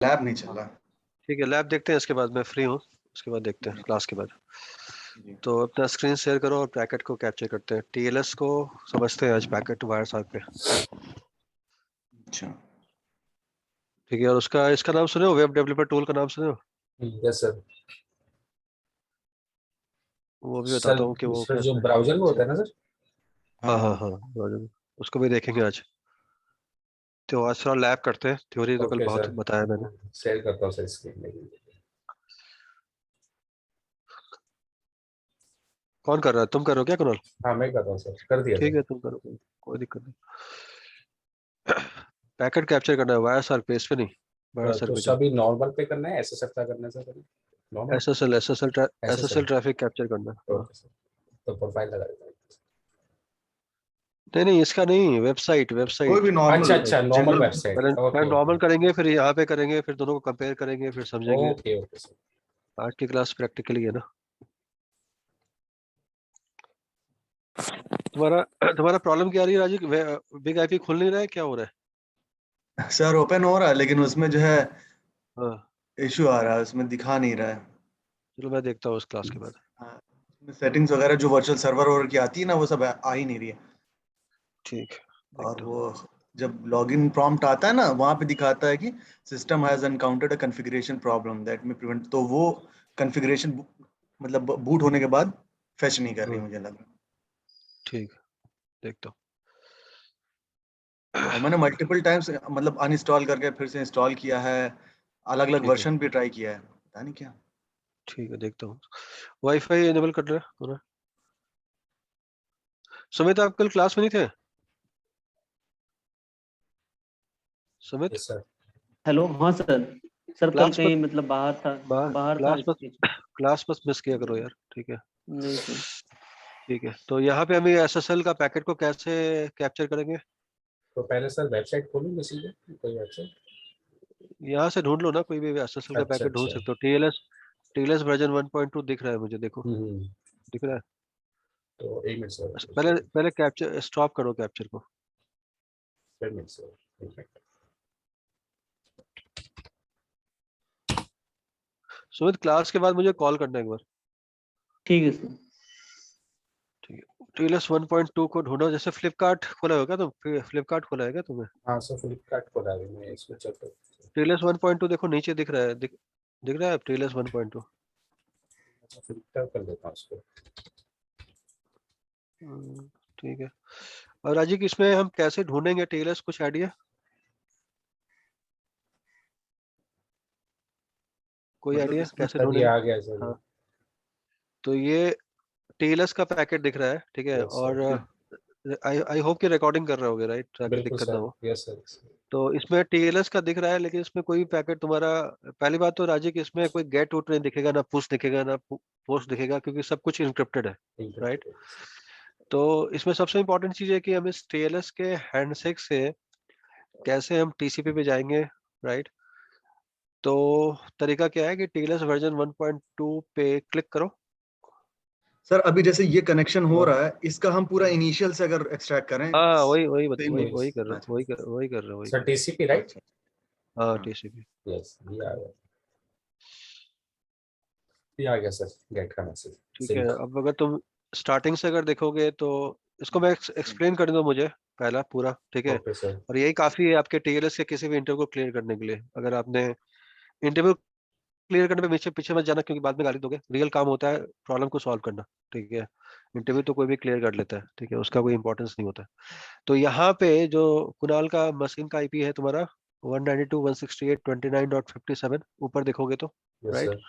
Lab नहीं चल रहा। ठीक है, लैब देखते हैं, इसके बाद मैं फ्री हूँ, उसके बाद देखते हैं जी क्लास के बाद। जी। तो अपना स्क्रीन शेयर करो और पैकेट को कैप्चर करते हैं। टीएलएस को समझते हैं आज, पैकेट टू वायर सार्क पे। अच्छा। ठीक है, और उसका इसका नाम सुने हो, वेब डेवलपर टूल का नाम सुने हो? Yes sir. वो भी सर बताता हूँ कि वो सर जो कैसे। ब्राउजर में होता है ना सर। हाँ हाँ हाँ हाँ। हाँ, उसको भी देखेंगे आज। तो आज थोड़ा लैब करते हैं, थ्योरी तो कल ओके बहुत सर, बताया मैंने। शेयर करता हूँ सर स्क्रीन में। कौन कर रहा है, तुम कर रहे हो क्या कुणाल? हाँ मैं करता हूँ सर, कर दिया ठीक सर। है, तुम करो, कोई दिक्कत नहीं। पैकेट कैप्चर करना है वायर सार्क पे, इस पे नहीं, वायर सार्क तो पे जाओ। सभी नॉर्मल पे करना है, एसएसएफ का करना है sir? Normal. SSL SSL. Traffic capture करना है, हाँ। ओके सर, तो प्रोफाइल लगा देता हूँ। नहीं नहीं, इसका नहीं, वेबसाइट कोई वेबसाइट भी नॉर्मल अच्छा अच्छा, नॉर्मल जनरल। वेबसाइट, पहले ओके नॉर्मल ओके। करेंगे, फिर यहाँ पे करेंगे, फिर दोनों को कंपेयर करेंगे, फिर समझेंगे। Okay okay sir. आज की क्लास प्रैक्टिकली है ना। तुम्हारा तुम्हारा प्रॉब्लम क्या आ रही है राजीव? बिग आईपी खुल नहीं रहा है, क्या हो रहा है? सर ओपन हो रहा है लेकिन उसमें जो है हाँ, इशू आ रहा है, उसमें दिखा नहीं रहा है। चलो मैं देखता हूँ उस क्लास के बाद। हाँ, उसमें सेटिंग्स वगैरह जो वर्चुअल सर्वर और की आती है ना, वो सब आ ही नहीं रही है। ठीक, और देखता हूँ। वो जब लॉगिन प्रॉम्प्ट आता है ना, वहाँ पे दिखाता है कि system has encountered a configuration problem that may prevent, तो वो कॉन्फ़िगरेशन मतलब बूट होने के बाद फेच नहीं कर रही, हाँ, मुझे लग रहा ठीक, देखता हूँ। है। और मैंने मल्टीपल टाइम्स मतलब अनइंस्टॉल करके फिर से इंस्टॉल किया है, अलग अलग ठीक है, वर्जन भी ट्राई किया है, पता नहीं क्या। ठीक है, देखता हूँ। वाईफाई एनेबल कर रहे हो ना? सुमित, आप कल क्लास में नहीं थे? Sumit, yes sir. हेलो, हाँ सर। सर कल क्लास मत कहीं मतलब बाहर था। बाहर था क्लास मत इसलिए। क्लास मत मिस किया करो यार, ठीक है। नहीं सर। ठीक है, तो यहाँ पे हम एसएसएल का पैकेट को कैसे कैप्चर करेंगे? तो पहले सर वेबसाइट खोलूँ किसी को, कोई वेबसाइट? यहाँ से ढूंढ लो ना, कोई भी एसएसएल का अच्छा पैकेट ढूंढ अच्छा। सकते हो। टीएलएस वर्जन 1.2 दिख रहा है मुझे, देखो, हम्म। दिख रहा है। तो एक मिनट सर, अच्छा, पहले पहले कैप्चर स्टॉप करो, कैप्चर को। एक मिनट सर, एक मिनट। सुमित, क्लास के बाद मुझे कॉल करना एक बार। ठीक है सर। ठीक है, टीएलएस 1.2 को ढूंढो। जैसे फ्लिपकार्ट खोला होगा, तुम फ्लिपकार्ट खोला है क्या तुमने? हाँ सर, फ्लिपकार्ट खोला है, मैं इसमें चेक करता हूँ। टीएलएस 1.2 देखो, नीचे दिख रहा है, दिख रहा है टीएलएस 1.2। अच्छा, फिल्टर कर लेता हूँ उसको। ठीक है। और राजीव, इसमें हम कैसे ढूंढेंगे टीएलएस, कुछ आइडिया, कोई मतलब आइडिया इसमें कैसे सर ये ढूंढेंगे? आ गया सर। हाँ, तो ये टीएलएस का पैकेट दिख रहा है, ठीक है। यस और सर। आई होप कि रिकॉर्डिंग कर रहे होगे, राइट, ताकि बिल्कुल दिक्कत ना सर, हो। Yes sir. तो इसमें टीएलएस का दिख रहा है, लेकिन इसमें कोई पैकेट तुम्हारा, पहली बात तो राजीव कि इसमें कोई गेट उट नहीं दिखेगा, ना पुश दिखेगा, ना पोस्ट दिखेगा, क्योंकि सब कुछ इंक्रिप्टेड है, राइट। तो इसमें सबसे इंपॉर्टेंट चीज है कि हम इस टीएलएस के हैंडशेक से कैसे हम टीसीपी पे जाएंगे, राइट। तो तरीका क्या है कि टीएलएस वर्जन 1.2 पे क्लिक करो। सर अभी जैसे ये कनेक्शन हो और रहा है, इसका हम पूरा इनिशियल से अगर एक्सट्रैक्ट करें, हाँ, वही वही सेम वही वही। वही कर रहे हो, अच्छा वही सर कर टीसीपी अच्छा राइट? अच्छा। रहे हो। हाँ, हाँ टीसीपी। यस, ये आ गया सर, गेट का मैसेज ठीक है, सिंक। अब अगर तुम स्टार्टिंग से अगर देखोगे तो इसको मैं एक्सप्लेन कर दूं मुझे, पहला पूरा, ठीक है। Okay sir. और यही काफी है आपके टीएलएस के किसी भी इंटरव्यू को क्लियर करने के लिए। अगर आपने इंटरव्यू क्लियर करने में पीछे पीछे मत जाना, क्योंकि बाद में गाली दोगे। रियल काम होता है प्रॉब्लम को सॉल्व करना, ठीक है। इंटरव्यू तो कोई भी क्लियर कर लेता है, ठीक है, उसका कोई इंपॉर्टेंस नहीं होता। तो यहाँ पे जो कुणाल का मशीन का आईपी है तुम्हारा 192.168.29.57, ऊपर देखोगे तो, यस राइट। सर।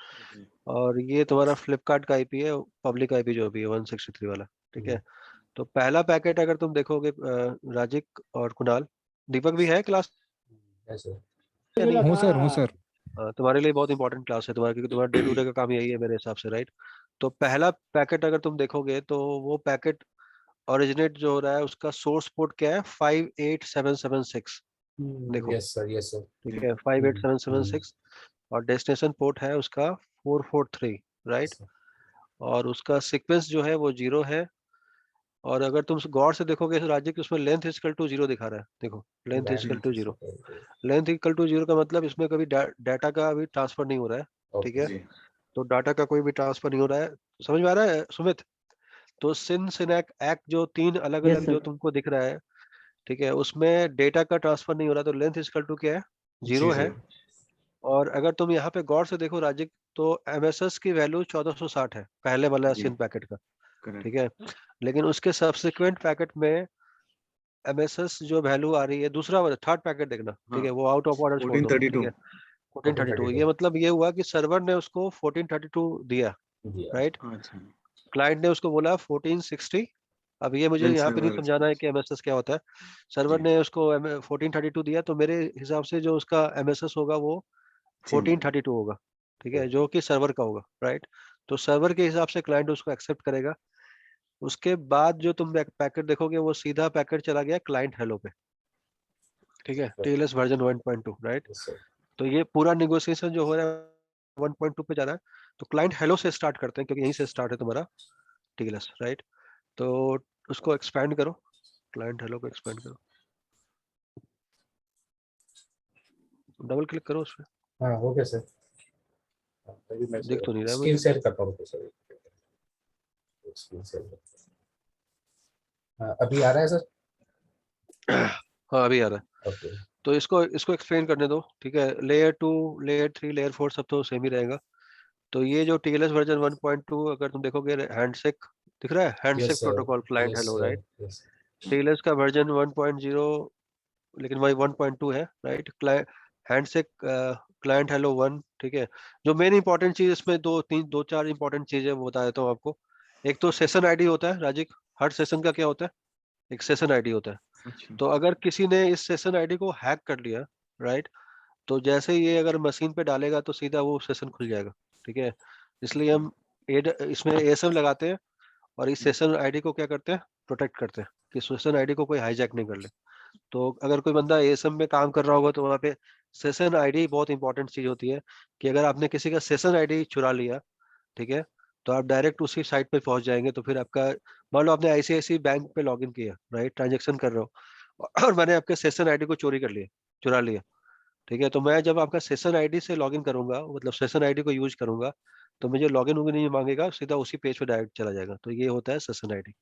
और ये तुम्हारा फ्लिपकार्ट का आईपी है, पब्लिक आईपी जो भी है 163 वाला, ठीक है। तो पहला पैकेट अगर तुम देखोगे, राजिक और कुणाल, दीपक भी है क्लास यस सर। या नहीं? हूँ सर। तुम्हारे लिए बहुत इंपॉर्टेंट क्लास है तुम्हारा, क्योंकि तुम्हारा डे टू डे का काम यही है मेरे हिसाब से, राइट। तो पहला पैकेट अगर तुम देखोगे तो वो पैकेट ओरिजिनेट जो हो रहा है, उसका सोर्स पोर्ट क्या है, 58776। देखो, यस सर, यस सर। ठीक है, 58776। और डेस्टिनेशन पोर्ट है उसका 443, राइट। और उसका सीक्वेंस जो है वो 0 है, और अगर तुम गौर से देखोगे राज्य की उसमें लेंथ इक्वल टू 0 दिखा रहा है, देखो length equal to 0। Length equal to 0 का मतलब इसमें कभी डाटा का भी ट्रांसफर नहीं हो रहा है, ठीक है। जी तो डाटा का कोई भी ट्रांसफर नहीं हो रहा है, समझ में आ रहा है सुमित? तो सिनैक एक्ट जो 3 अलग यस अलग जो सर। तुमको दिख रहा है, ठीक है, उसमें डेटा का ट्रांसफर नहीं हो रहा, तो लेंथ इक्वल टू क्या है, 0 जी है। और अगर तुम यहाँ पे गौर से देखो राजिक, तो एमएसएस की वैल्यू 1460 है पहले वाला जी सिन पैकेट का, करेक्ट। ठीक है। लेकिन उसके सब्सिक्वेंट पैकेट में एमएसएस जो वैल्यू आ रही है, दूसरा वाला थर्ड पैकेट देखना, ठीक हाँ है, वो आउट ऑफ ऑर्डर छोड़ दो, ठीक 1432 है। 1432, ये मतलब ये हुआ कि सर्वर ने उसको 1432 दिया, राइट। अच्छा क्लाइंट ने उसको बोला 1460। अब ये मुझे देन यहाँ पे नहीं सर्वर समझाना है कि एमएसएस क्या होता है। सर्वर जी ने उसको 1432 दिया, तो मेरे हिसाब से जो उसका एमएसएस होगा वो चेंज 1432 होगा, ठीक है, जो कि सर्वर का होगा, राइट। तो सर्वर के हिसाब से क्लाइंट उसको एक्सेप्ट करेगा। उसके बाद जो तुम पैकेट देखोगे वो सीधा पैकेट चला गया क्लाइंट हेलो पे, ठीक है, टीएलएस वर्जन 1.2, राइट। तो ये पूरा नेगोशिएशन जो हो रहा है 1.2 पे जा रहा है। तो क्लाइंट हेलो से स्टार्ट करते हैं, क्योंकि यहीं से स्टार्ट है तुम्हारा टीएलएस, राइट। तो उसको एक्सपैंड करो, क्लाइंट हेलो को एक्सपैंड करो, डबल क्लिक करो उस पर। हाँ ओके सर। मैं दिख तो नहीं रहा है स्क्रीन मुझे। शेयर करता हूँ सर। Screen share. हाँ अभी आ रहा है सर। हाँ अभी आ रहा है। ओके। तो इसको इसको एक्सप्लेन करने दो, ठीक है। लेयर 2, लेयर 3, लेयर 4 सब तो सेम ही रहेगा। तो ये जो टीएलएस वर्जन 1.2 अगर तुम देखोगे, हैंडशेक दिख रहा है, handshake yes sir. Protocol client yes hello, sir. Right. Yes. TLS का वर्जन 1.0, लेकिन वही 1.2 है, राइट। हैंडशेक क्लाइंट हेलो 1, ठीक है। जो मेन इंपॉर्टेंट चीज इसमें दो चार इंपॉर्टेंट चीजें वो बता देता हूँ आपको। एक तो सेशन आईडी होता है राजिक, हर सेशन का क्या होता है, एक सेशन आईडी होता है। अच्छा तो अगर किसी ने इस सेशन आईडी को हैक कर लिया, राइट, तो जैसे ही ये अगर मशीन पे डालेगा तो सीधा वो सेशन खुल जाएगा, ठीक है। इसलिए हम इसमें एएसएम लगाते हैं, और इस सेशन आईडी को क्या करते हैं, प्रोटेक्ट करते हैं कि सेशन आईडी को कोई हाईजैक नहीं कर ले। तो अगर कोई बंदा एएसएम में काम कर रहा होगा तो वहाँ पे सेशन आईडी बहुत इंपॉर्टेंट चीज होती है, कि अगर आपने किसी का सेशन आईडी चुरा लिया, ठीक है, तो आप डायरेक्ट उसी साइट पे पहुंच जाएंगे। तो फिर आपका, मान लो आपने आईसीआईसी बैंक पे लॉगिन किया, राइट, ट्रांजेक्शन कर रहे हो, और मैंने आपके सेशन आईडी को चोरी कर लिया, चुरा लिया, ठीक है। तो मैं जब आपका सेशन आईडी से लॉगिन करूंगा, मतलब सेशन आईडी को यूज करूंगा, तो मुझे लॉगिन वोगिन नहीं मांगेगा, सीधा उसी पेज पे डायरेक्ट चला जाएगा। तो ये होता है सेशन आईडी।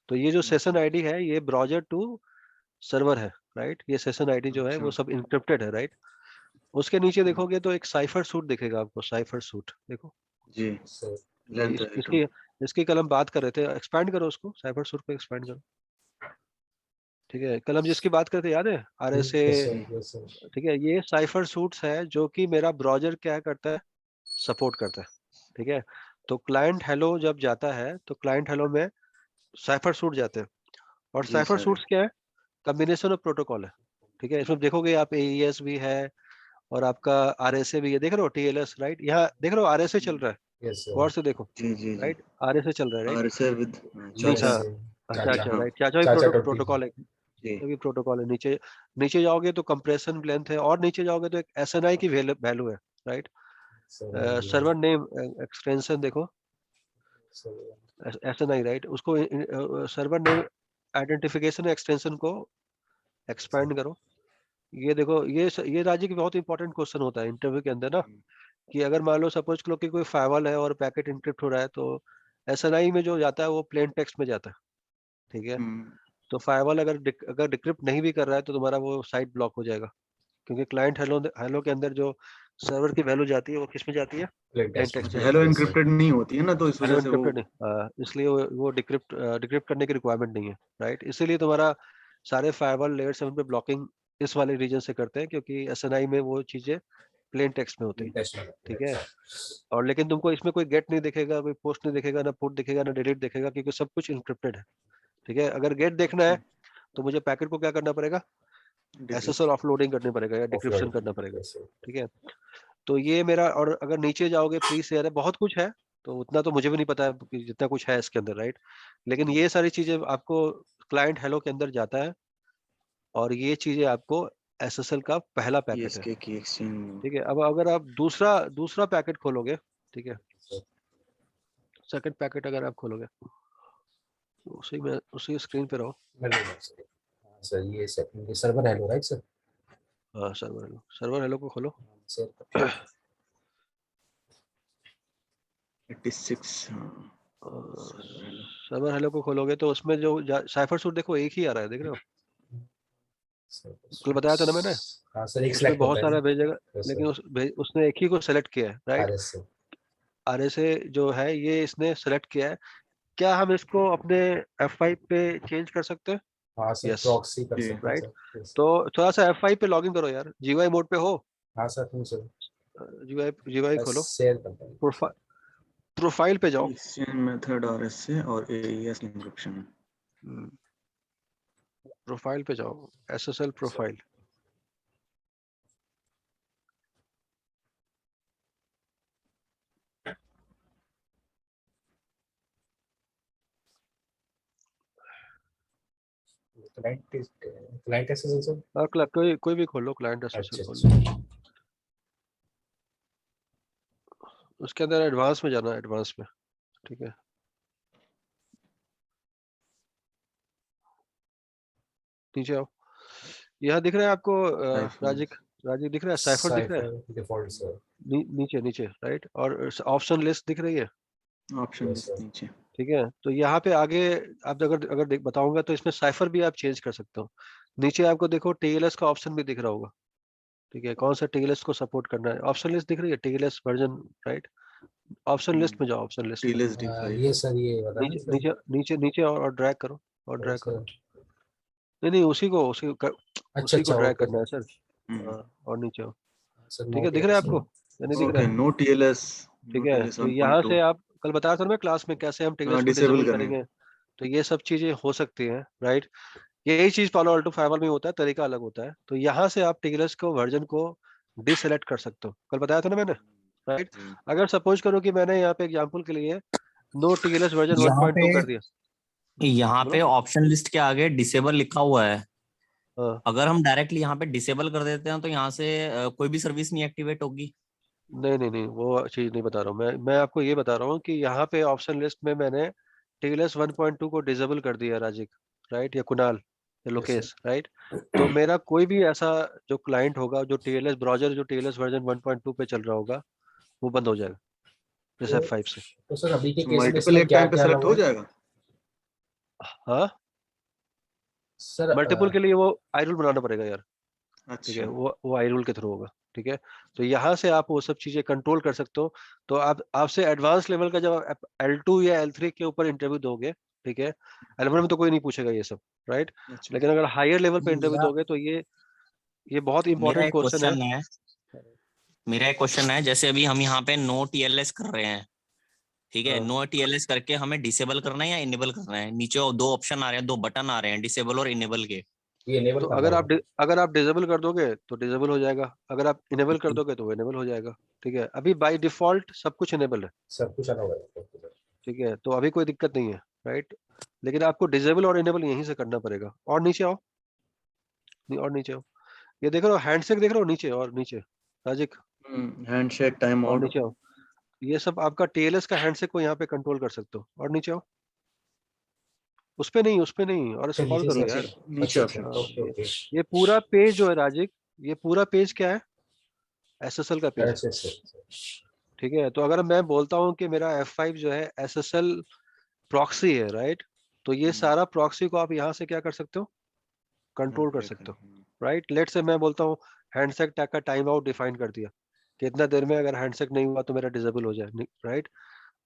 तो ये जो सेशन आईडी है ये ब्राउजर टू सर्वर है, राइट। ये सेशन आईडी जो है अच्छा वो सब इंक्रिप्टेड है, राइट। उसके नीचे देखोगे तो एक साइफर सूट दिखेगा आपको, साइफर सूट देखो। जी सर। ये लेंथ है तो इसकी इसकी कल हम बात कर रहे थे, एक्सपैंड करो उसको, साइफर सूट को एक्सपैंड करो, ठीक है। कल हम जिसकी बात करते याद है, RSA, yes sir. Yes sir. ठीक है। ये साइफर सूट्स है जो कि मेरा ब्राउजर क्या करता है, सपोर्ट करता है, ठीक है। तो क्लाइंट हेलो जब जाता है तो क्लाइंट हेलो में साइफर सूट जाते हैं। और जी साइफर सर सूट्स क्या है, कम्बिनेशन ऑफ प्रोटोकॉल है, ठीक है। इसमें देखोगे आप एईएस भी है, और आपका आरएसए भी है, देख रहे हो टीएलएस, राइट। यहाँ देख रहे हो आरएसए चल रहा है, यस गौर सर। से देखो, जी जी जी राइट, आरएसए चल रहा है, राइट। आर से विद नीचे, चाचा यस हाँ, सर। अच्छा चाचा। अच्छा, हाँ राइट, चाचा भी चाचा 20। प्रोटोकॉल है, जी ये भी प्रोटोकॉल है। नीचे नीचे जाओगे तो कंप्रेशन लेंथ है, और नीचे जाओगे तो एक एसएनआई की वैल्यू है, right. Sir. Server name extension देखो, सर। एसएनआई, राइट। उसको सर्वर नेम आइडेंटिफिकेशन एक्सटेंशन को एक्सपैंड करो। ये देखो, ये राजी की बहुत इंपॉर्टेंट क्वेश्चन होता है इंटरव्यू के अंदर ना, कि अगर मान लो सपोज करो कि कोई फायरवॉल है और पैकेट इंक्रिप्ट हो रहा है, तो एसएनआई में जो जाता है वो प्लेन टेक्स्ट में जाता है, ठीक है। हम्म, तो फायरवॉल अगर डिक्रिप्ट नहीं भी कर रहा है तो तुम्हारा वो साइट ब्लॉक हो जाएगा, क्योंकि क्लाइंट हेलो हेलो के अंदर जो सर्वर की वैल्यू जाती है वो किस में जाती है, प्लेन प्लेन टेक्स्ट में। टेक्स्ट में अच्छा जाती हेलो है। Yes sir. एनक्रिप्टेड नहीं होती है ना तो इस हेलो वजह से वो एनक्रिप्टेड नहीं, इसलिए वो डिक्रिप्ट करने की रिक्वायरमेंट नहीं है, राइट। इसीलिए तुम्हारा सारे फायरवॉल लेयर 7 पे ब्लॉकिंग इस वाले रीजन से करते हैं, क्योंकि एसएनआई में वो चीजें प्लेन टेक्स्ट में होती प्लेन है, टेक्स्ट में। ठीक है। और लेकिन तुमको इसमें कोई गेट नहीं दिखेगा, कोई पोस्ट नहीं दिखेगा, ना पुट दिखेगा, ना डिलीट दिखेगा, क्योंकि सब कुछ इंक्रिप्टेड है, ठीक है। अगर गेट देखना है तो मुझे पैकेट को क्या करना पड़ेगा, एसएसएल डिक्रिप्ट ऑफलोडिंग करनी पड़ेगा या डिक्रिप्शन करना ऑफलाइन। पड़ेगा, यस सर। ठीक है। तो ये मेरा, और अगर नीचे जाओगे प्री शेयर है, बहुत कुछ है, तो उतना तो मुझे भी नहीं पता है कि जितना कुछ है इसके अंदर, राइट। लेकिन ये सारी चीजें आपको क्लाइंट हेलो के अंदर जाता है, और ये चीजें आपको एसएसएल का पहला पैकेट है, ईएसके की एक्सचेंज ठीक है। अब अगर आप दूसरा दूसरा पैकेट खोलोगे, ठीक है, सेकंड पैकेट अगर आप खोलोगे, उसी स्क्रीन पे रहो। हाँ सर, ये सर्वर हेलो राइट सर? हाँ सर्वर हेलो को खोलो। सर 86 सर्वर हेलो को खोलोगे तो उसमें जो साइफर सूट देखो एक ही आ रहा है, देख रहे हो? कल बताया था ना मैंने, हाँ सर, एक उसमें सिलेक्ट बहुत होता है सारा ना। भेजेगा, Yes, लेकिन sir. उसने एक ही को सेलेक्ट किया है, राइट? RS से। आर से जो है ये इसने सेलेक्ट किया है। क्या हम इसको अपने F5 पे चेंज कर सकते हैं? हाँ सर, यस, प्रॉक्सी कर जी। सकते हैं राइट। सर। Yes. तो थोड़ा सा F5 पे लॉगिन करो यार, GUI मोड पे हो? हाँ सर, हूँ सर। GUI बस खोलो, शेयर करता हूँ। प्रोफाइल पे जाओ। एक्सचेंज मेथड RSA और AES एन्क्रिप्शन। प्रोफाइल पे जाओ, SSL profile. Client SSL sir. कोई भी खोलो, क्लाइंट SSL अच्छा खोलो। अच्छा। उसके अंदर एडवांस में जाना, एडवांस में, ठीक है। नीचे आओ, यहाँ दिख रहा है आपको राजिक दिख रहा है, साइफर दिख रहा है? Cipher default sir. नीचे नीचे, राइट। और ऑप्शन लिस्ट दिख रही है, ऑप्शन Yes, sir. नीचे। ठीक है। तो यहाँ पे आगे आप अगर बताऊंगा तो इसमें साइफर भी आप चेंज कर सकते हो। नीचे आपको देखो TLS का ऑप्शन भी दिख रहा होगा, ठीक है। कौन सा TLS को सपोर्ट करना है, ऑप्शन लिस्ट दिख रही है, TLS version, right. Option list में जाओ, ऑप्शन लिस्ट में। TLS D5। ये सर, ये वाला ना नीचे सर? नीचे नीचे नीचे और ड्रैग करो, और ड्रैग सर करो। नहीं नहीं, अच्छा उसी को अच्छा, ड्रैग ओके करना है सर। हम्म। हाँ, और नीचे आओ, सर। ठीक है। नोट दिख रहा है यार आपको या नहीं दिख रहा ओके, है? नो TLS, ठीक नो है। TLS तो यहाँ 1.2। से आप कल बताया था ना मैं क्लास में कैसे हम TLS को डिसेबल डिसेबल करेंगे। करेंगे। तो ये सब चीजें हो सकती हैं, राइट। यही चीज पालो अल्टो फाइबर में होता है, तरीका अलग होता है। तो यहाँ से आप TLS को वर्जन को डिसेलेक्ट कर सकते हो, कल बताया था ना मैंने, राइट। जी। अगर सपोज करो कि मैंने यहाँ पे एग्जांपल के लिए नो TLS वर्जन यहाँ 1.2 कर दिया, पे बोलो। ऑप्शन लिस्ट के आगे डिसेबल लिखा हुआ है। हाँ, अगर हम डायरेक्टली यहाँ पे डिसेबल कर देते हैं तो यहाँ से कोई भी सर्विस नहीं एक्टिवेट होगी। नहीं नहीं नहीं, वो चीज नहीं बता रहा हूँ मैं आपको ये बता रहा हूँ कि यहाँ पे ऑप्शन लिस्ट में मैंने TLS 1.2 को डिसेबल कर दिया, राजिक, राइट, या कुणाल या यस सर। लोकेश, राइट। तो मेरा कोई भी ऐसा जो क्लाइंट होगा, जो TLS ब्राउजर जो TLS वर्जन 1.2 पे चल रहा होगा, वो बंद हो जाएगा जैसे तो F5 से। तो सर, अभी के तो केस में मल्टीपल इसमें एक क्या टाइम पे क्या सेलेक्ट हुआ हो है जाएगा। हाँ, सर? मल्टीपल के लिए वो आई रूल बनाना पड़ेगा यार, ठीक है। अच्छा। वो आई रूल के थ्रू होगा, ठीक है। तो यहाँ से आप वो सब चीजें कंट्रोल कर सकते हो। तो आप आपसे एडवांस लेवल का जब आप L2 या L3 के ऊपर इंटरव्यू दोगे, ठीक है, L1 में तो कोई नहीं पूछेगा ये सब, राइट। अच्छा। लेकिन अगर हायर लेवल पे इंटरव्यू मेरा दोगे तो ये बहुत मेरा इंपॉर्टेंट एक क्वेश्चन है। क्वेश्चन है मेरा एक क्वेश्चन है, जैसे अभी हम यहाँ पे नो TLS कर रहे हैं, ठीक है। हाँ, नो TLS करके हमें डिसेबल करना है या इनेबल करना है? नीचे दो ऑप्शन आ रहे हैं, दो बटन आ रहे हैं, डिसेबल और इनेबल के। ये इनेबल तो करना होगा? अगर आप डिसेबल कर दोगे तो डिसेबल हो जाएगा, अगर आप इनेबल कर दोगे तो वो इनेबल हो जाएगा, ठीक है। अभी बाय डिफॉल्ट सब कुछ इनेबल है, सब कुछ अलग होगा? ठीक है। तो अभी कोई दिक्कत नहीं है, राइट। लेकिन आपको डिसेबल और इनेबल यहीं से करना पड़ेगा। और नीचे आओ, नहीं, और नीचे आओ, ये देख रहे हो हैंडशेक, देख रहे हो नीचे, और नीचे, राजिक, हैंडशेक, टाइम और आउट। नीचे आओ। ये सब आपका TLS का हैंडशेक को यहाँ पे कंट्रोल कर सकते हो। और नीचे आओ, उस पे नहीं, और अच्छा, स्क्रॉल नीचे से करो नीचे। यार। नीचे अच्छा अच्छा, ऑप्शन। हाँ, ओके ओके। ये पूरा पेज जो है राजिक, ये पूरा पेज क्या है? SSL का पेज है, अच्छा अच्छा। ठीक है। तो अगर मैं बोलता हूँ कि मेरा F5 जो है SSL प्रॉक्सी है, राइट, तो ये सारा प्रॉक्सी को आप यहाँ से क्या कर सकते हो, कंट्रोल कर सकते हो, राइट। लेट से मैं बोलता हूँ हैंडशेक टैग का टाइम आउट डिफाइन कर दिया, कितना देर में अगर हैंडशेक नहीं हुआ तो मेरा डिसेबल हो जाए, राइट।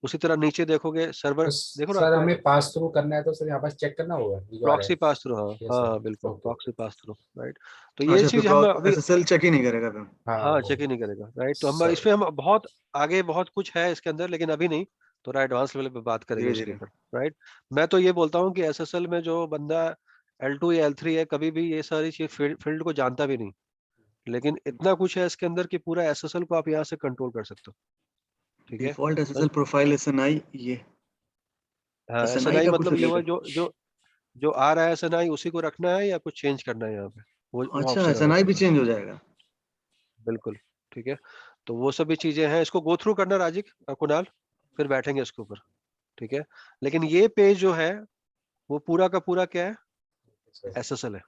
उसी तरह नीचे देखोगे सर्वर, तो देखो ना सर, आपको हमें पास थ्रू करना है तो सर यहाँ पास चेक करना होगा ये जो आ रहा है? प्रॉक्सी पास थ्रू, हाँ यस हाँ सर। हाँ, बिल्कुल okay proxy okay. Pass through, right. तो ये अच्छा, फिर चीज हम अभी, SSL चेक ही नहीं करेगा फिर। हाँ, हाँ चेक ही नहीं करेगा, राइट। तो हम सर। इसमें हम बहुत आगे बहुत कुछ है इसके अंदर, लेकिन अभी नहीं, थोड़ा एडवांस लेवल पे बात करेंगे धीरे इसके धीरे। ऊपर, राइट। मैं तो ये बोलता हूँ कि SSL में जो बंदा L2 या L3 है, कभी भी ये सारी चीज फील्ड को जानता भी नहीं, लेकिन इतना कुछ है इसके अंदर कि पूरा SSL को आप यहाँ से कंट्रोल कर सकते हो, ठीक है। डिफॉल्ट बस, SSL प्रोफाइल SNI, ये हाँ, SNI SNI का कुछ मतलब ये हुआ रिलेटेड। जो आ रहा है SNI उसी को रखना है या कुछ चेंज करना है यहाँ पे, वो अच्छा, ऑप्शन अलग SNI भी होता है, चेंज हो जाएगा। बिल्कुल, ठीक है। तो वो सभी चीजें हैं, इसको गो थ्रू करना राजिक और कुणाल, फिर बैठेंगे इसके ऊपर, ठीक है। लेकिन ये पेज जो है वो पूरा का पूरा क्या है, SSL है।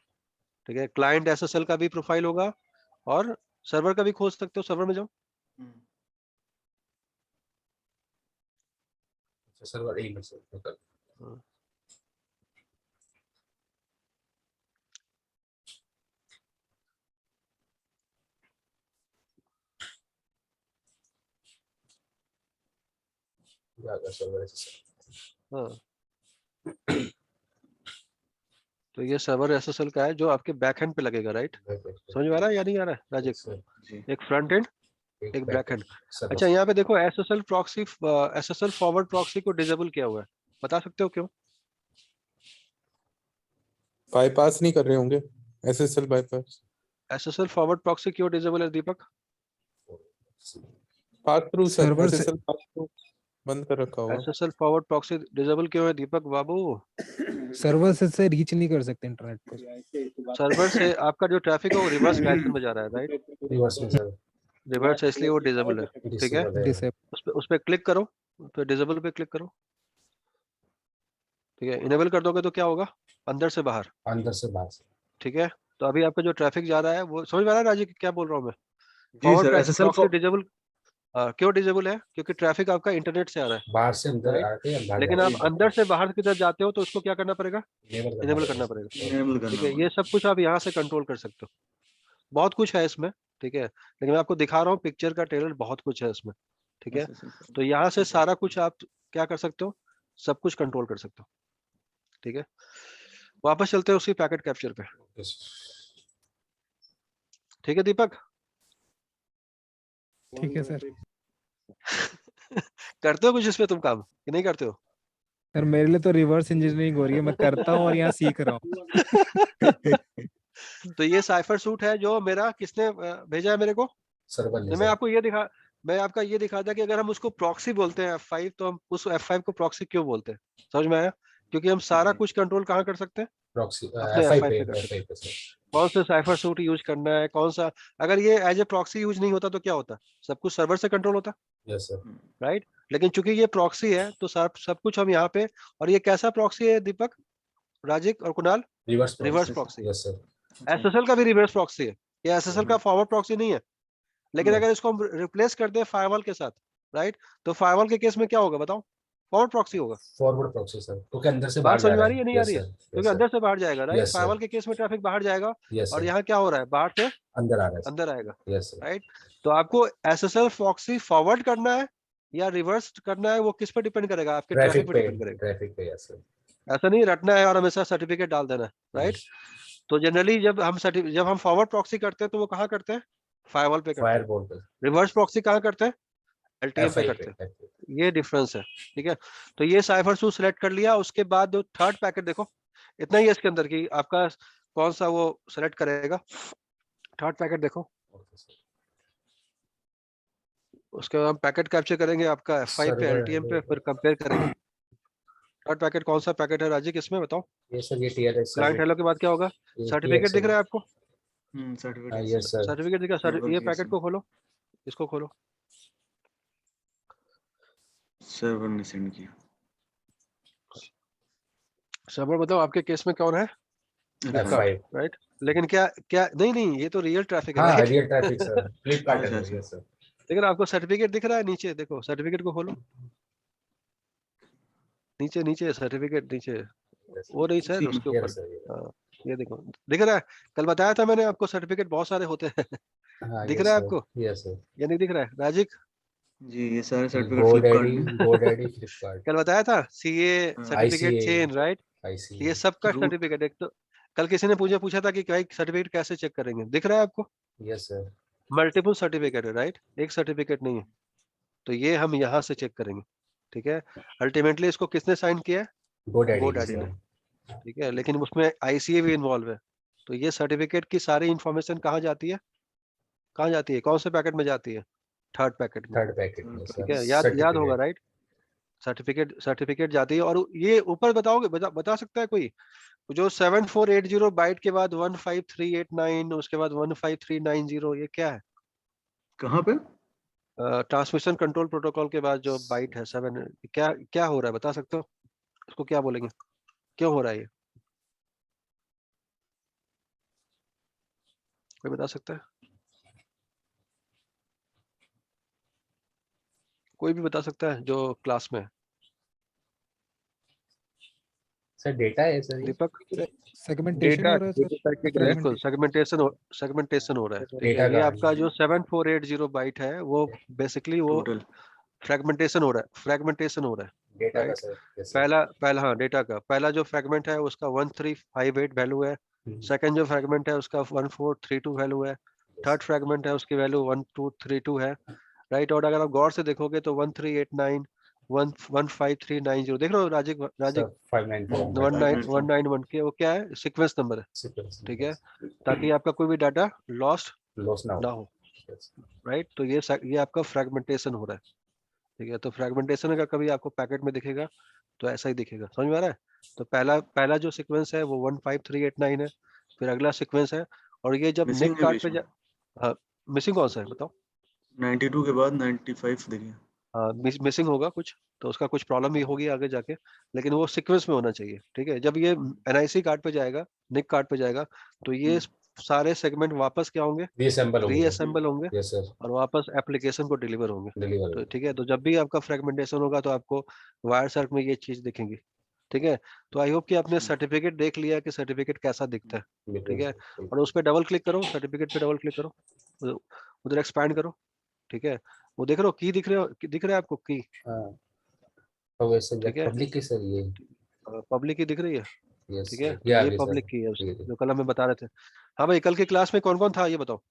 ठीक है, क्लाइंट SSL का भी प्रोफाइल होगा और सर्वर का भी खोज सकते हो, सर्वर में जाओ। सर्वर एक मिनट। हाँ, तो ये सर्वर SSL का है जो आपके बैक हैंड पे लगेगा, राइट? समझ में आ रहा है या नहीं आ रहा है राजीव? जी एक फ्रंट एंड, एक बैक हैंड। अच्छा, यहाँ पे देखो SSL proxy, SSL forward proxy को डिसेबल किया हुआ है, बता सकते हो क्यों? बाईपास नहीं कर रहे होंगे, SSL bypass. SSL forward proxy क्यों डिसेबल है दीपक? पास थ्रू सर, सर्वर से SSL पास थ्रू बंद कर रखा होगा। SSL फॉरवर्ड प्रॉक्सी डिसेबल क्यों है दीपक बाबू? सर्वर से रीच नहीं कर सकते इंटरनेट को। सर्वर से आपका जो ट्रैफिक है वो रिवर्स डायरेक्शन में जा रहा है, राइट? रिवर्स में सर, रिवर्स है, इसलिए वो डिसेबल है। ठीक है, उस पे क्लिक करो, तो डिसेबल पे क्लिक करो। ठीक है, इनेबल कर दोगे तो क्या होगा, अंदर से बाहर। अंदर से बाहर। ठीक है, तो अभी आपका जो ट्रैफिक जा रहा है वो समझ में आ रहा है राजीव क्या बोल रहा हूँ मैं? जी सर, SSL प्रॉक्सी डिसेबल क्यों डिसेबल है? क्योंकि ट्रैफिक आपका इंटरनेट से आ रहा है, बाहर से अंदर राइट? आके अंदर लेकिन आप अंदर से बाहर की तरफ जाते हो तो उसको क्या करना पड़ेगा, इनेबल करना पड़ेगा। इनेबल ठीक करना है, ये सब कुछ आप यहाँ से कंट्रोल कर सकते हो, बहुत कुछ है इसमें। ठीक है, लेकिन मैं आपको दिखा रहा हूँ पिक्चर का ट्रेलर, बहुत कुछ है इसमें। ठीक है, तो यहाँ से सारा कुछ आप क्या कर सकते हो, सब कुछ कंट्रोल कर सकते हो। ठीक है, वापस चलते हैं उसी पैकेट कैप्चर पे। ठीक है दीपक? ठीक है सर। करते हो कुछ इसमें तुम काम कि नहीं करते हो? सर मेरे लिए तो रिवर्स इंजीनियरिंग हो रही है, मैं करता हूँ और यहाँ सीख रहा हूँ। तो ये साइफर सूट है जो मेरा किसने भेजा है मेरे को? सर्वर तो मैं आपको ये दिखा, मैं आपका ये दिखा था कि अगर हम उसको प्रॉक्सी बोलते हैं F5, तो हम उस F5 को प्रॉक्सी क्यों बोलते हैं? समझ में आया? क्योंकि हम सारा कुछ कंट्रोल कहाँ कर सकते हैं, प्रॉक्सी अपने F5 F5 पे, पे कर सकते हैं। F5 पे सर। कौन सा साइफर सूट यूज करना है, कौन सा, अगर ये एज ए प्रॉक्सी यूज नहीं होता तो क्या होता, सब कुछ सर्वर से कंट्रोल होता, यस सर। राइट? लेकिन चूंकि ये प्रॉक्सी है तो सब कुछ हम यहाँ पे, और ये कैसा प्रॉक्सी है दीपक, राजिक और Kunal? Reverse proxy. Yes sir. SSL का भी रिवर्स प्रॉक्सी है, ये SSL का फॉरवर्ड प्रॉक्सी नहीं है। लेकिन अगर इसको हम रिप्लेस कर दें फायरवॉल के साथ, राइट, तो फायरवॉल के केस में क्या होगा बताओ, फॉरवर्ड प्रॉक्सी होगा। फॉरवर्ड प्रॉक्सी सर, क्योंकि अंदर से बात बाहर जा समझ में रहा आ रही है है। नहीं आ यस रही है? सर, क्योंकि अंदर से बाहर जाएगा, राइट? यस सर, फायरवॉल के केस में ट्रैफिक बाहर जाएगा, यस और सर, यहाँ क्या हो रहा है, बाहर से अंदर आ रहा है सर। अंदर आएगा, यस सर। राइट? तो आपको SSL प्रॉक्सी फॉरवर्ड करना है या रिवर्स करना है, वो किस पे डिपेंड करेगा, आपके ट्रैफिक पे डिपेंड करेगा। ट्रैफिक पे यस सर। ऐसा नहीं रटना है और हमेशा सर्टिफिकेट डाल देना है, राइट? तो जनरली जब हम फॉरवर्ड प्रॉक्सी करते हैं तो वो कहाँ करते हैं, फायरवॉल पे करते हैं। फायरवॉल पे, रिवर्स प्रॉक्सी कहाँ करते हैं, LTM पे F5 करते हैं। पे। ये डिफरेंस है। ठीक है, तो ये साइफर सूट सेलेक्ट कर लिया, उसके बाद जो थर्ड पैकेट देखो, इतना ही है इसके अंदर की आपका कौन सा वो सेलेक्ट करेगा। थर्ड पैकेट देखो, उसके बाद हम पैकेट कैप्चर करेंगे आपका F5 पे, LTM पे, फिर कंपेयर करेंगे। थर्ड पैकेट कौन सा पैकेट है राजीव, किसमें बताओ? ये सर, ये TLS क्लाइंट हेलो के बाद क्या होगा, सर्टिफिकेट दिख रहा है आपको? सर्टिफिकेट। Yes sir. सर्टिफिकेट दिख रहा है, ये पैकेट को खोलो, इसको खोलो। सर्वर ने सेंड किया। सर्वर मतलब आपके केस में कौन है, फ्लिपकार्ट, राइट? लेकिन क्या क्या नहीं, ये तो रियल ट्रैफिक है, हाँ, right? Real traffic sir, Flipkart है। अच्छा। Yes sir. लेकिन आपको सर्टिफिकेट दिख रहा है नीचे, देखो सर्टिफिकेट को खोलो, नीचे नीचे सर्टिफिकेट नीचे, वो नहीं सर, उसके ऊपर। हाँ, ये देखो दिख रहा है, कल बताया था मैंने आपको सर्टिफिकेट बहुत सारे होते हैं। दिख रहा है आपको? Yes sir. ये नहीं दिख रहा है राजिक? जी, ये सारे सर्टिफिकेट फ्लिपकार्ट में। GoDaddy फ्लिपकार्ट। कल बताया था CA certificate chain, right? ICA। ये सबका Root- सर्टिफिकेट। एक तो कल किसी ने पूछा था कि सर्टिफिकेट कैसे चेक करेंगे, दिख रहा है आपको? Yes sir. मल्टीपल सर्टिफिकेट है, राइट? एक सर्टिफिकेट नहीं है, तो ये हम यहाँ से चेक करेंगे। ठीक है, अल्टीमेटली इसको किसने साइन किया है, GoDaddy ने। ठीक है, लेकिन उसमें ICA भी इन्वॉल्व है। तो ये सर्टिफिकेट की सारी इंफॉर्मेशन कहाँ जाती है, कहाँ जाती है, कौन से पैकेट में जाती है, थर्ड पैकेट में। थर्ड पैकेट में ठीक है, याद होगा, राइट? सर्टिफिकेट जाती है। और ये ऊपर बताओगे, बता सकता है कोई, जो 7480 बाइट के बाद 15389, उसके बाद 15390, ये क्या है? कहाँ पे? ट्रांसमिशन कंट्रोल प्रोटोकॉल के बाद जो बाइट है 7, क्या क्या हो रहा है, बता सकते हो? इसको क्या बोलेंगे? क्यों हो रहा है ये? कोई बता सकता है? कोई भी बता सकता है जो क्लास में है? सर डेटा है सर ये? दीपक? सेगमेंटेशन हो रहा है सर। बिल्कुल सेगमेंटेशन हो रहा है, ठीक है। डेटा ये का आपका जो 7480 बाइट है वो बेसिकली वो टोटल फ्रेगमेंटेशन हो रहा है, फ्रेगमेंटेशन हो रहा है। डेटा का राइट। Sir, yes, sir. पहला हाँ डेटा का पहला जो फ्रेगमेंट है उसका 1358 वैल्यू है। सेकंड जो फ्रेगमेंट है उसका 1432 वैल्यू है। थर्ड फ्रेगमेंट है उसकी वैल्यू 1232 है। राइट। और अगर आप गौर से देखोगे तो 1389 15390 देख रहे हो राजिक राजिक सर 594 191 के वो क्या है सीक्वेंस नंबर है, सीक्वेंस, ठीक है, ताकि आपका कोई भी डाटा लॉस्ट लॉस ना ना हो। हो। राइट। तो ये आपका फ्रेगमेंटेशन हो रहा है, ठीक है। तो फ्रेगमेंटेशन अगर कभी आपको पैकेट में दिखेगा तो ऐसा ही दिखेगा, समझ में आ रहा है? तो पहला जो सीक्वेंस है वो 15389 है, फिर अगला सीक्वेंस है, और ये जब मिसिंग निक है कार्ड बीच पे में। हाँ मिसिंग कौन सा है बताओ? 92 के बाद 95 देखिए। हाँ मिसिंग होगा कुछ, तो उसका कुछ प्रॉब्लम भी होगी आगे जाके, लेकिन वो सीक्वेंस में होना चाहिए, ठीक है। जब ये एनआईसी कार्ड पे जाएगा, निक कार्ड पे जाएगा, तो ये सारे सेगमेंट वापस क्या होंगे? रीअसेंबल होंगे। रीअसेंबल होंगे यस सर, और वापस एप्लीकेशन को डिलीवर होंगे। डिलीवर तो ठीक है, तो जब भी आपका फ्रेगमेंटेशन होगा तो आपको वायर सर्क में ये चीज दिखेंगी, ठीक है। तो आई होप कि आपने सर्टिफिकेट देख लिया कि सर्टिफिकेट कैसा दिखता है, ठीक है। और उस पर डबल क्लिक करो, सर्टिफिकेट पे डबल क्लिक करो, उधर एक्सपैंड करो, ठीक है। वो देख रहे हो की दिख रहा है आपको की? हाँ, तो वैसे ठीक है, पब्लिक की सर ये, पब्लिक की दिख रही है, यस ठीक है। ये तो आ ये गई पब्लिक सर, की है ये जो कल हमें बता रहे थे। हाँ भाई, कल की क्लास में कौन कौन था ये बताओ?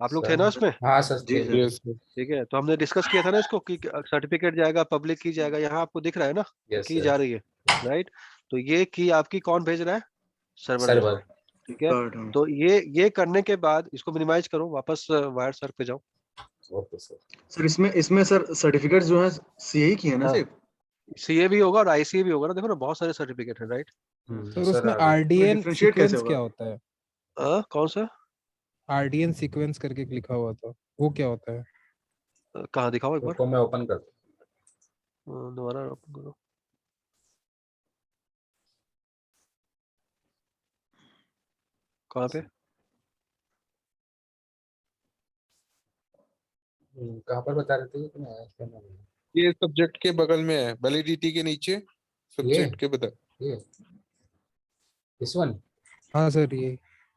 आप लोग थे ना उसमें? हाँ सर जी थे। सर। Yes sir. ठीक है, तो हमने डिस्कस किया था ना इसको कि सर्टिफिकेट जाएगा, पब्लिक की जाएगा, यहाँ आपको दिख रहा है ना कि यस की सर, जा रही है, राइट। तो ये की आपकी कौन भेज रहा है? सर्वर भेज रहा सर्वर, है, ठीक है। कार्ड हाँ। तो ये करने के बाद इसको मिनिमाइज करो, वापस वायर सर्वर पे जाओ। Okay sir. सर इसमें सर सर्टिफिकेट जो है सीए की है ना हाँ सिर्फ? सीए भी होगा और आईसीए भी होगा ना, देखो ना बहुत सारे सर्टिफिकेट है, राइट। सर सर उसमें आ गई। आरडीएन डिफरेंशिएट कैसे सीक्वेंस होगा? क्या होता है? कौन सा? आरडीएन सीक्वेंस करके लिखा हुआ था, वो क्या होता है? कहाँ दिखाओ एक बार, उसको मैं ओपन कर, दोबारा ओपन करो। कहाँ पे? कहाँ पर बता रहे थे कि मैं क्या नाम है? ये सब्जेक्ट के बगल में है, वैलिडिटी के नीचे सब्जेक्ट के बगल। ये दिस वन। हाँ सर,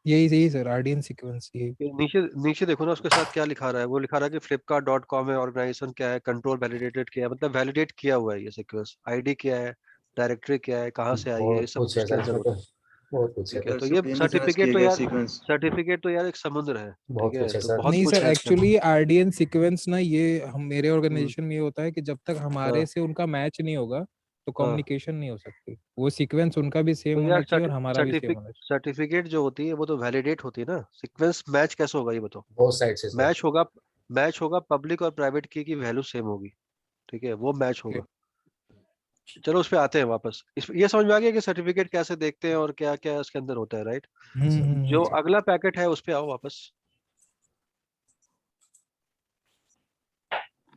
यही सर, आरडीएन सीक्वेंस यही। ये नीचे नीचे देखो ना, उसके साथ क्या लिखा रहा है? वो लिखा रहा है कि flipkart.com है, ऑर्गेनाइजेशन क्या है, कंट्रोल वैलिडेटेड किया है, मतलब वैलिडेट किया हुआ है ये सीक्वेंस, आईडी क्या है, डायरेक्टरी क्या है, कहाँ से आई है, ये बहुत सब कुछ है उसके सर अंदर इसमें तो, होता है, बहुत कुछ है। ठीक है। तो सर ये PMB से किए गए सीक्वेंस। सर्टिफिकेट तो यार एक समुद्र है, ठीक बहुत है। कुछ है तो सर। बहुत नहीं कुछ सर, है इसके अंदर। एक्चुअली आरडीएन सीक्वेंस ना, ये हम मेरे हम्म, ऑर्गेनाइजेशन में ये होता है कि जब तक हमारे हाँ से उनका मैच नहीं होगा तो हाँ। कम्युनिकेशन नहीं हो सकती। वो सीक्वेंस उनका भी सेम तो होना यार चाहिए और हमारा भी सेम होना चाहिए। सर्टिफिकेट जो होती है वो तो वैलिडेट होती है ना, सीक्वेंस मैच कैसे होगा ये बताओ? बहुत साइड से सर। मैच होगा पब्लिक और प्राइवेट की वैल्यू सेम होगी, ठीक है, वो मैच Okay. होगा। चलो उस पे आते हैं वापस, ये समझ में आ गया कि सर्टिफिकेट कैसे देखते हैं और क्या क्या उसके अंदर होता है, राइट। जो हम्म। अगला पैकेट है उस पे आओ वापस।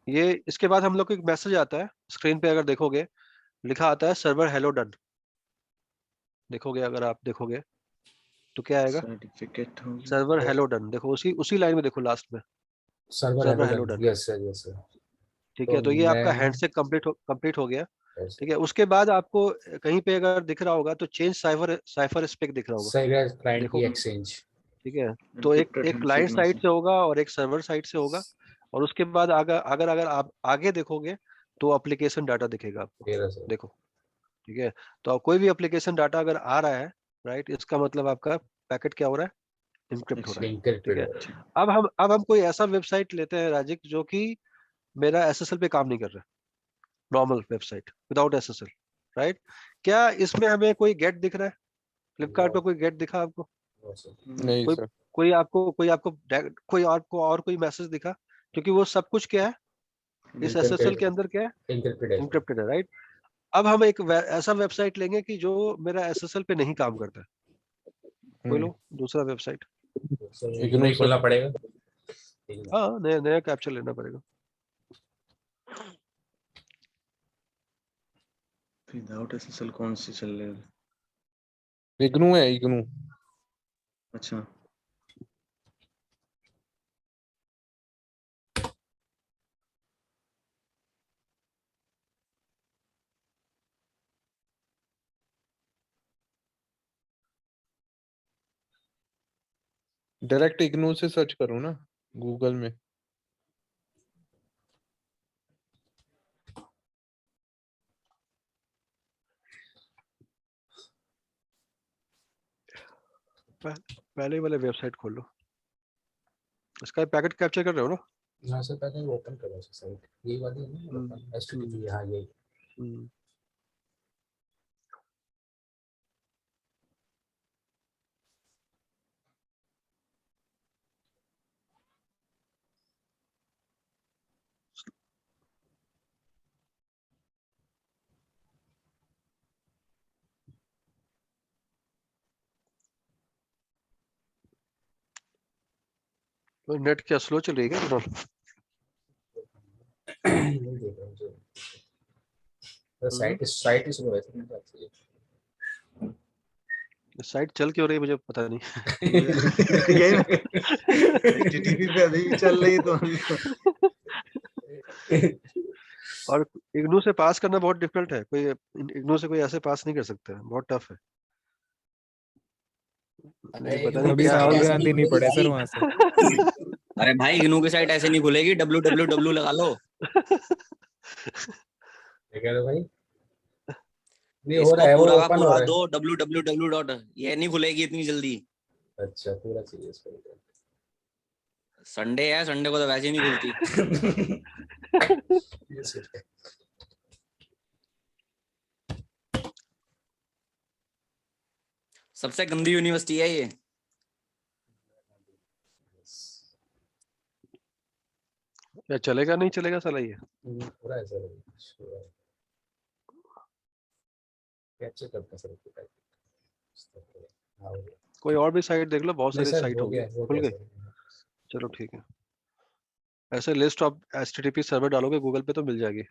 ये इसके बाद हम लोग को एक मैसेज आता है स्क्रीन पे, अगर देखोगे लिखा आता है सर्वर हेलो डन। देखोगे, अगर आप देखोगे तो क्या आएगा? सर्टिफिकेट हो गया। सर्वर हेलो डन, देखो उसी लाइन में देखो लास्ट में, server server hello hello done, done, yes sir, yes sir. ठीक तो है। तो ये मैं, आपका हैंडशेक कंप्लीट हो गया, yes, ठीक है। उसके बाद आपको कहीं पे अगर दिख रहा होगा तो चेंज साइफर स्पेक दिख रहा होगा, सर क्लाइंट की देखो, एक्सचेंज। ठीक है। तो एक एनक्रिप्टेड एक हैंडशेक क्लाइंट साइड मैसेज। से होगा और एक सर्वर साइड से होगा, और उसके बाद अगर अगर अगर आप आगे देखोगे तो एप्लीकेशन डाटा दिखेगा आपको, ये रहा सर। देखो, ठीक है। तो आप कोई भी एप्लीकेशन डाटा अगर आ रहा है, राइट, इसका मतलब आपका पैकेट क्या हो रहा है? इनक्रिप्ट हो रहा है, ठीक इंक्रिप्टेड है। हो रहा है। अब हम कोई ऐसा वेबसाइट लेते हैं राजिक जो कि मेरा एसएसएल पे काम नहीं कर रहा है, normal website without SSL, right. क्या इसमें हमें कोई गेट दिख रहा है? फ्लिपकार्ट पे कोई गेट दिखा आपको? No, sir. नहीं कोई सर। कोई आपको और कोई मैसेज दिखा? क्योंकि वो सब कुछ क्या है इस एसएसएल के अंदर, क्या है? इंक्रिप्टेड है। इनक्रिप्टेड है, राइट। अब हम एक ऐसा वेबसाइट लेंगे कि जो मेरा एसएसएल पे नहीं काम करता है, कोई लो दूसरा वेबसाइट। सर इग्नोर नहीं खोलना पड़ेगा। हाँ, नया नया कैप्चर लेना पड़ेगा। विदाउट एसएसएल कौन सी चल रही है? इग्नू है, इग्नू। अच्छा, डायरेक्ट इग्नू से सर्च करो ना गूगल में। पहले वाले वेबसाइट खोल लो। इसका पैकेट कैप्चर कर रहे हो ना? यहाँ से पहले ओपन करो साइट, यही वाली है ना, ओपन HTTP। हाँ यही। हम्म। तो नेट क्या स्लो चल रही है क्या? नहीं देख रहा हूँ जो साइट इस वो है तो नहीं आती है। साइट चल क्यों रही है मुझे पता नहीं। यही HTTP पे अभी भी चल रही तो और इग्नू से पास करना बहुत डिफिकल्ट है, कोई इग्नू से कोई ऐसे पास नहीं कर सकता है, बहुत टफ है। मुझे पता नहीं अभी क्या राहुल हाल गांधी नहीं पढ़े सर वहां से। अरे भाई इग्नू की साइट ऐसे नहीं खुलेगी, www लगा लो। क्या कह रहे हो भाई? नहीं हो रहा इसको है, वो पूरा का ओपन हो पूरा रहा है। दो www डॉट, ये नहीं खुलेगी इतनी जल्दी। अच्छा पूरा चाहिए इसको। संडे है, संडे को तो वैसे ही नहीं खुलती। ये सिर्फ है। सबसे गंदी यूनिवर्सिटी है ये। क्या चलेगा नहीं चलेगा साला ये? पूरा है सर, कैप्चर करता सर पूरा। हाँ हो गया। कोई और भी साइट देख लो, बहुत नहीं सारी सर साइट हो होंगी। गया, हो खुल गया गई? सर। चलो ठीक है। ऐसे लिस्ट ऑफ HTTP सर्वर डालोगे गूगल पे तो मिल जाएगी।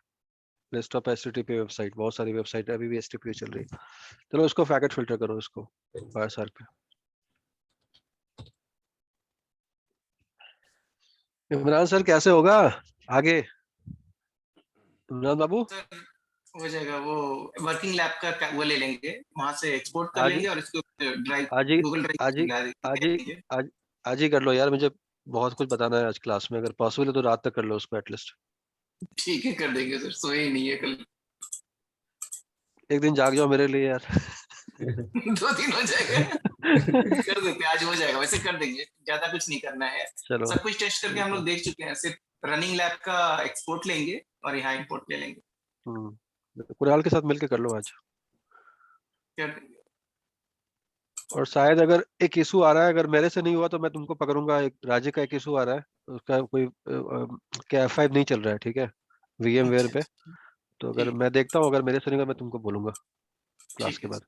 लिस्ट ऑफ HTTP वेबसाइट, बहुत सारी वेबसाइट अभी भी HTTP चल रही है। चलो इसको पैकेट फिल्टर करो, इसको फायरसार पे। इमरान सर कैसे होगा आगे? इमरान बाबू हो जाएगा वो। वर्किंग लैब का वो ले लेंगे, वहां से एक्सपोर्ट कर आज लेंगे और इसको ड्राइव, आज ही गूगल आज ही ड्राइव आज ही देंगे। आज आज ही कर लो यार, मुझे बहुत कुछ बताना है आज क्लास में। अगर पॉसिबल है तो रात तक कर लो उसको एटलीस्ट। ठीक है कर देंगे सर, सोए ही नहीं है कल। एक दिन जाग जाओ मेरे लिए यार। 2 दिन हो जाएगा। कर देते हैं, आज हो जाएगा, वैसे कर देंगे, ज्यादा कुछ नहीं करना है। चलो सब कुछ टेस्ट करके हम लोग देख चुके हैं, सिर्फ रनिंग लैब का एक्सपोर्ट लेंगे और यहाँ इंपोर्ट ले लेंगे। कुणाल के साथ मिलके कर लो आज। कर देंगे। और शायद अगर एक इशू आ रहा है, अगर मेरे से नहीं हुआ तो मैं तुमको पकड़ूंगा। एक राजे का एक इशू आ रहा है, उसका कोई क्या F5 नहीं चल रहा है, ठीक है, VMware पे। तो अगर ठीक मैं देखता हूँ, अगर मेरे से नहीं हुआ मैं तुमको बोलूंगा क्लास ठीक के है बाद।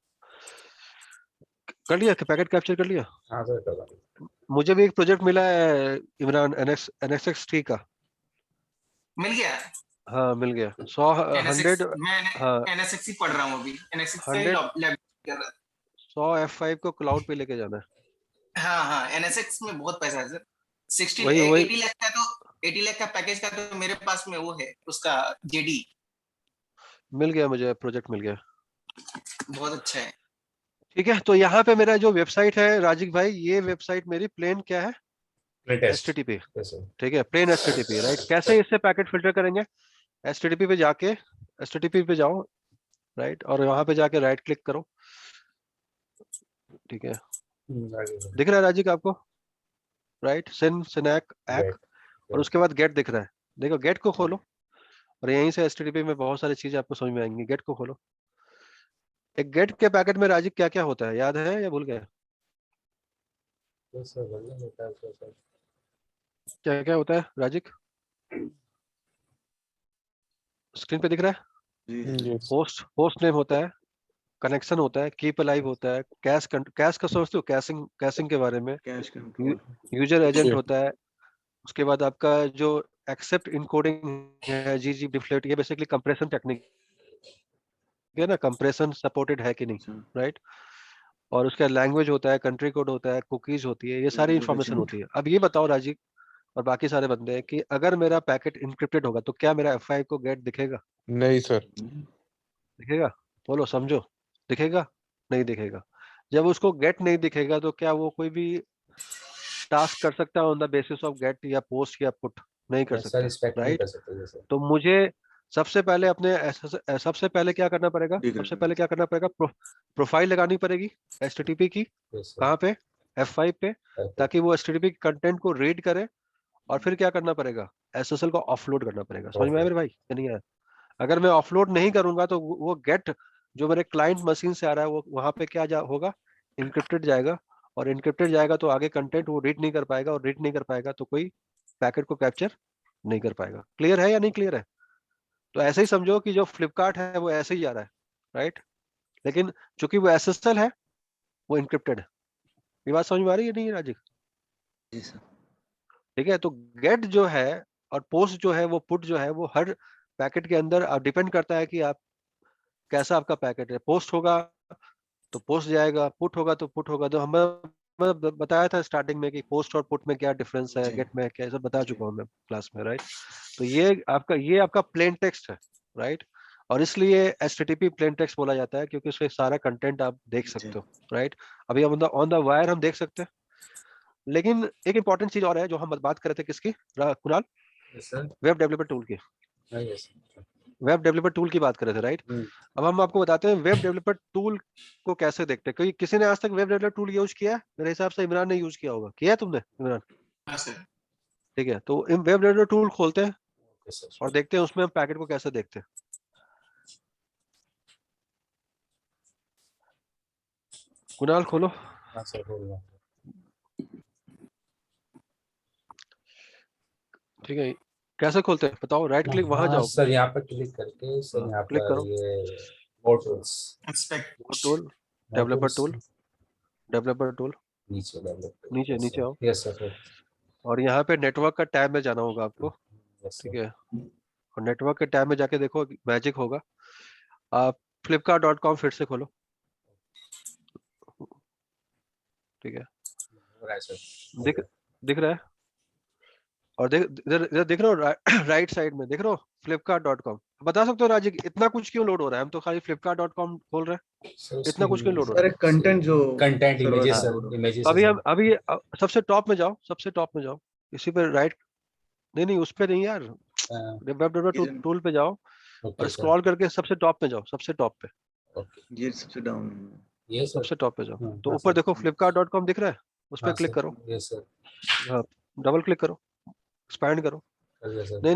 कर लिया पैकेट कैप्चर कर लिया? हाँ सर कर रहा मुझे भी एक प्रोजेक्ट मिला है इमरान, NSX3 का। मिल गया। हाँ मिल गया। 100 NSX 100 मैं हाँ NSX ही पढ़ रहा हूँ अभी, NSX का ही 100 लैब कर रहा 100 F5 को क्लाउड पे लेके जाना है। है। हाँ NSX में बहुत पैसा है सर। 60 वही वही 80 लाख का, तो 80 लाख का पैकेज का तो मेरे पास में वो है, उसका जेडी मिल गया, मुझे प्रोजेक्ट मिल गया। बहुत अच्छा है। ठीक है, तो यहाँ पे मेरा जो वेबसाइट है राजीव भाई, ये वेबसाइट मेरी प्लेन क्या है? हूँ। Test HTTP। कैसे? ठीक है, प्लेन HTTP, राइट। कैसे इससे पैकेट फिल्टर करेंगे? HTTP पे जाके, HTTP पे जाओ, राइट, और वहां पे जाके राइट क्लिक करो। ठीक है, आगे दिख रहा है राजीव आपको? राइट, सिनैक एक्, गेट। और उसके बाद गेट दिख रहा है। देखो गेट को खोलो, और यहीं से HTTP में बहुत सारी चीजें आपको समझ में आएंगी। गेट को खोलो। एक गेट के पैकेट में राजीव क्या क्या होता है, याद है या भूल गया? सर बढ़िया होता है सर। क्या क्या होता है राजीव? स्क्रीन पे दिख रहा है? जी होस्ट नेम होता है, कनेक्शन होता है, कीप अलाइव होता है, कैश का समझते हो? कैशिंग के बारे में। Cash control. यूजर एजेंट होता है। उसके बाद आपका जो एक्सेप्ट इनकोडिंग है, GG डिफ्लेक्ट, ये बेसिकली कंप्रेशन टेक्निक है ना, कंप्रेशन सपोर्टेड है कि नहीं, अच्छा, राइट। और उसका लैंग्वेज होता है, कंट्री कोड होता है, कुकीज होती है, ये सारी वो इंफॉर्मेशन अच्छा। होती है। अब ये बताओ राजीव और बाकी सारे बंदे कि अगर मेरा पैकेट इंक्रिप्टेड होगा तो क्या मेरा F5 को गेट दिखेगा? नहीं सर। दिखेगा? बोलो, समझो, दिखेगा? नहीं दिखेगा। जब उसको गेट नहीं दिखेगा तो क्या वो कोई भी टास्क कर सकता है on the basis of get या पोस्ट या पुट? नहीं कर सर सकता, रिस्पेक्ट नहीं राइट। कर सकते जैसे। तो मुझे सबसे पहले सबसे पहले क्या करना पड़ेगा? ठीक है सबसे सर। पहले क्या करना पड़ेगा? प्रोफाइल लगानी पड़ेगी HTTP की। Yes sir. कहाँ पे? F5 पे, ताकि वो HTTP कंटेंट को रीड करे। और फिर क्या करना पड़ेगा? SSL को ऑफलोड करना पड़ेगा। समझ में आया मेरे भाई या नहीं आया? अगर मैं ऑफलोड नहीं करूंगा तो वो गेट जो मेरे क्लाइंट मशीन से आ रहा है वो वहां पे क्या होगा? इनक्रिप्टेड जाएगा। और इनक्रिप्टेड जाएगा तो आगे कंटेंट वो रीड नहीं कर पाएगा, और रीड नहीं कर पाएगा तो कोई पैकेट को कैप्चर नहीं कर पाएगा। क्लियर है या नहीं क्लियर है? तो ऐसे ही समझो कि जो फ्लिपकार्ट है वो ऐसे ही जा रहा है, राइट। लेकिन चूंकि वो SSL है, वो इनक्रिप्टेड है। ये बात समझ में आ रही है नहीं राजीव? जी सर। ठीक है। तो गेट जो है और पोस्ट जो है, वो पुट जो है, वो हर पैकेट के अंदर डिपेंड करता है कि आप कैसा आपका पैकेट है। पोस्ट होगा तो पोस्ट जाएगा, पुट होगा तो पुट होगा। तो मैं बताया था स्टार्टिंग में कि पोस्ट और पुट में क्या डिफरेंस है, जी। गेट में क्या, सब बता जी। चुका हूँ मैं क्लास में, राइट। तो ये आपका प्लेन टेक्स्ट है, राइट। और इसलिए HTTP प्लेन टेक्स्ट बोला जाता है क्योंकि उसमें सारा कंटेंट आप देख जी। सकते हो, राइट। अभी हम ऑन द वायर हम देख सकते हैं। लेकिन एक इंपॉर्टेंट चीज और है जो हम बात कर रहे थे, किसकी Kunal? Yes sir. Web developer tool की। यस। वेब डेवलपर टूल की बात कर रहे थे, राइट। अब हम आपको बताते हैं वेब डेवलपर टूल को कैसे देखते हैं। क्योंकि किसी ने आज तक वेब डेवलपर टूल यूज किया है? मेरे हिसाब से इमरान ने यूज किया होगा। किया है तुमने इमरान? हाँ सर। ठीक है, तो वेब डेवलपर टूल खोलते हैं यस सर। और देखते हैं उसमें हम पैकेट को कैसे देखते हैं। कुणाल खोलो। हाँ सर बोल रहा हूँ। ठीक है, कैसे खोलते हैं बताओ? राइट क्लिक, वहां हाँ जाओ, सर, यहाँ पर क्लिक करके सर हाँ, यहाँ क्लिक पर करो। ये मोर tools. Expect tool, developer tool, developer tool, नीचे डेवलप। नीचे नीचे आओ। Yes sir. और यहाँ पे नेटवर्क का टैब में जाना होगा आपको, यस ठीक सर। है। और नेटवर्क के टैब में जाके देखो, मैजिक होगा। आप flipkart.com फिर से खोलो, ठीक है। हो रहा है सर। दिख दिख रहा है? और देख इधर इधर दिख रहे हो राइट साइड में दिख रहे हो flipkart.com। बता सकते हो राजीव इतना कुछ क्यों लोड हो रहा है? हम तो खाली flipkart.com खोल रहे हैं, सर इतना कुछ क्यों लोड हो रहा सर एक कंटेंट जो कंटेंट सर्वर इमेजेस से सर, लोड हो। इमेजेस है? अभी सबसे टॉप में जाओ, सबसे टॉप में जाओ, इसी पे राइट, नहीं उस पे नहीं यार, वेब डेवलपर टूल पे जाओ और ओके सर। स्क्रॉल करके सबसे टॉप पे जाओ, सबसे टॉप पे, ओके ये सबसे डाउन। ये सर। सबसे टॉप पे जाओ। तो हाँ ऊपर सर। देखो flipkart.com दिख रहा है, उस पर हाँ क्लिक सर। करो। Yes sir. हाँ, डबल क्लिक करो, एक्सपैंड करो। कर दिया सर। नहीं